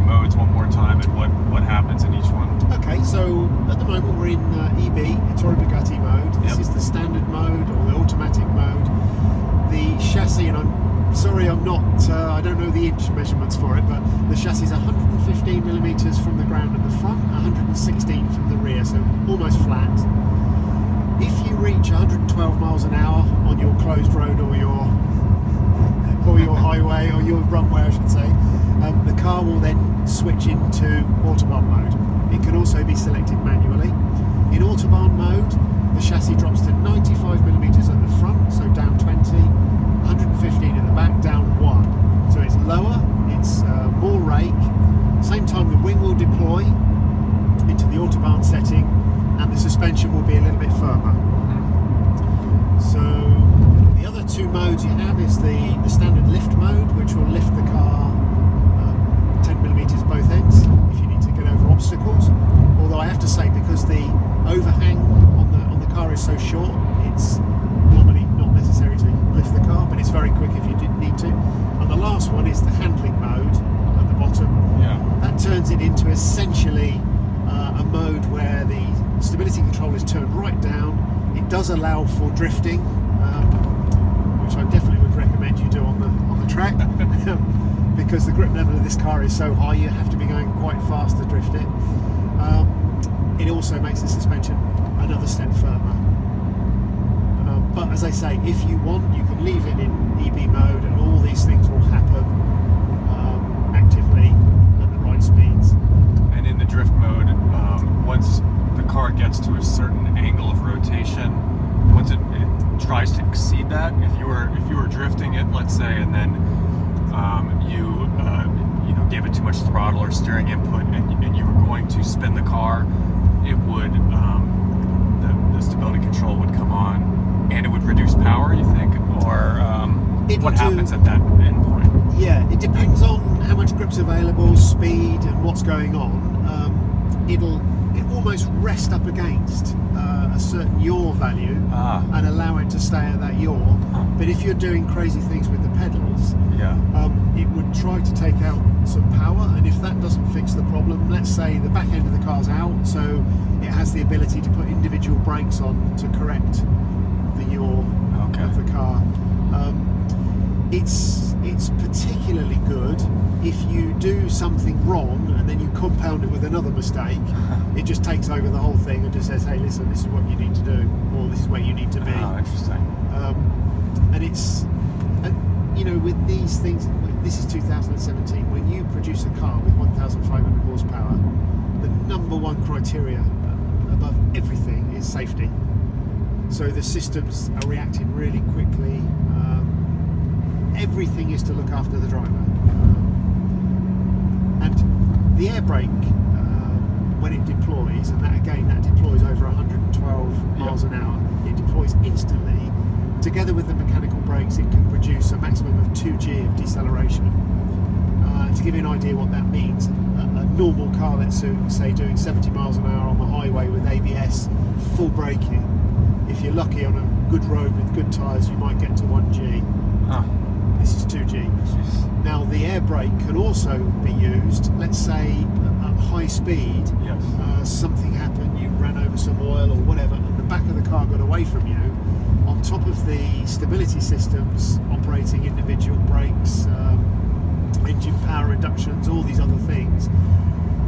modes one more time and what happens in each one. Okay, so at the moment we're in EB, Ettore Bugatti mode. This is the standard mode or the automatic mode. The chassis, and I'm sorry I'm not, I don't know the inch measurements for it, but the chassis is 115 millimeters from the ground at the front, 116 from the rear, so almost flat. If you reach 112 miles an hour on your closed road or your highway or your runway, I should say, the car will then switch into Autobahn mode. It can also be selected manually. In Autobahn mode, the chassis drops to 95 millimeters at the front, so down 20, 115 at the back, down 1. So it's lower, it's more rake. Same time the wing will deploy into the Autobahn setting, and the suspension will be a little bit firmer. So the other two modes you have is the standard lift mode, which will lift the car 10 millimeters both ends if you need to get over obstacles. Although I have to say, because the overhang on the car is so short, it's normally not necessary to lift the car, but it's very quick if you did need to. And the last one is the handling mode at the bottom. Yeah. That turns it into essentially a mode where the stability control is turned right down. It does allow for drifting, which I definitely would recommend you do on the track, because the grip level of this car is so high, you have to be going quite fast to drift it. It also makes the suspension another step firmer. But as I say, if you want, you can leave it in EB mode, and all these things will happen actively at the right speeds. And in the drift mode, once the car gets to a certain angle of rotation, once it tries to exceed that, if you were drifting it, let's say, and then you gave it too much throttle or steering input, and you were going to spin the car, it would the stability control would come on, and it would reduce power, you think, or what happens at that end point? Yeah, it depends on how much grip's available, speed, and what's going on. It'll almost rest up against a certain yaw value and allow it to stay at that yaw. But if you're doing crazy things with the pedals, it would try to take out some power, and if that doesn't fix the problem, let's say the back end of the car's out, so it has the ability to put individual brakes on to correct the yaw of the car. It's particularly good if you do something wrong and then you compound it with another mistake. It just takes over the whole thing and just says, hey, listen, this is what you need to do, or this is where you need to be. Oh, interesting. And it's, with these things, this is 2017, when you produce a car with 1,500 horsepower, the number one criteria above everything is safety. So the systems are reacting really quickly. Everything is to look after the driver. And the air brake, when it deploys, and that deploys over 112 miles an hour, it deploys instantly. Together with the mechanical brakes, it can produce a maximum of 2G of deceleration. To give you an idea what that means, a normal car, let's say doing 70 miles an hour on the highway with ABS, full braking, if you're lucky on a good road with good tyres, you might get to 1G. This is 2G. Now the air brake can also be used, let's say at high speed, something happened, you ran over some oil or whatever, and the back of the car got away from you. On top of the stability systems operating individual brakes, engine power reductions, all these other things,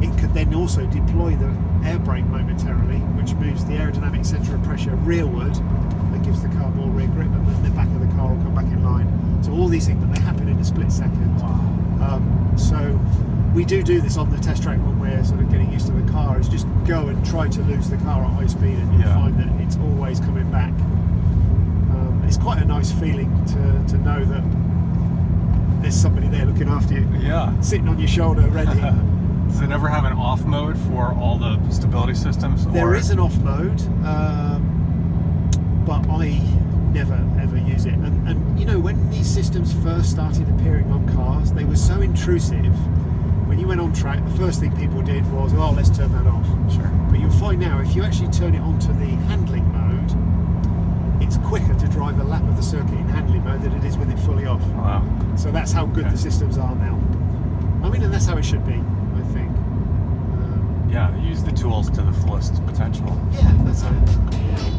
it could then also deploy the air brake momentarily, which moves the aerodynamic centre of pressure rearward and gives the car more rear grip, and then the back of the car will come back in line. So all these things, but they happen in a split second. So we do this on the test track when we're sort of getting used to the car, is just go and try to lose the car at high speed, and you'll find that it's always coming back. It's quite a nice feeling to know that there's somebody there looking after you, sitting on your shoulder, ready. Does it ever have an off mode for all the stability systems? There is an off mode, but I never ever use it. And when these systems first started appearing on cars, they were so intrusive. When you went on track, the first thing people did was, let's turn that off. Sure. But you'll find now, if you actually turn it onto the handling mode, it's quicker to drive a lap of the circuit in handling mode than it is with it fully off. Wow. So that's how good the systems are now. I mean, and that's how it should be. Yeah, use the tools to the fullest potential. Yeah, that's it.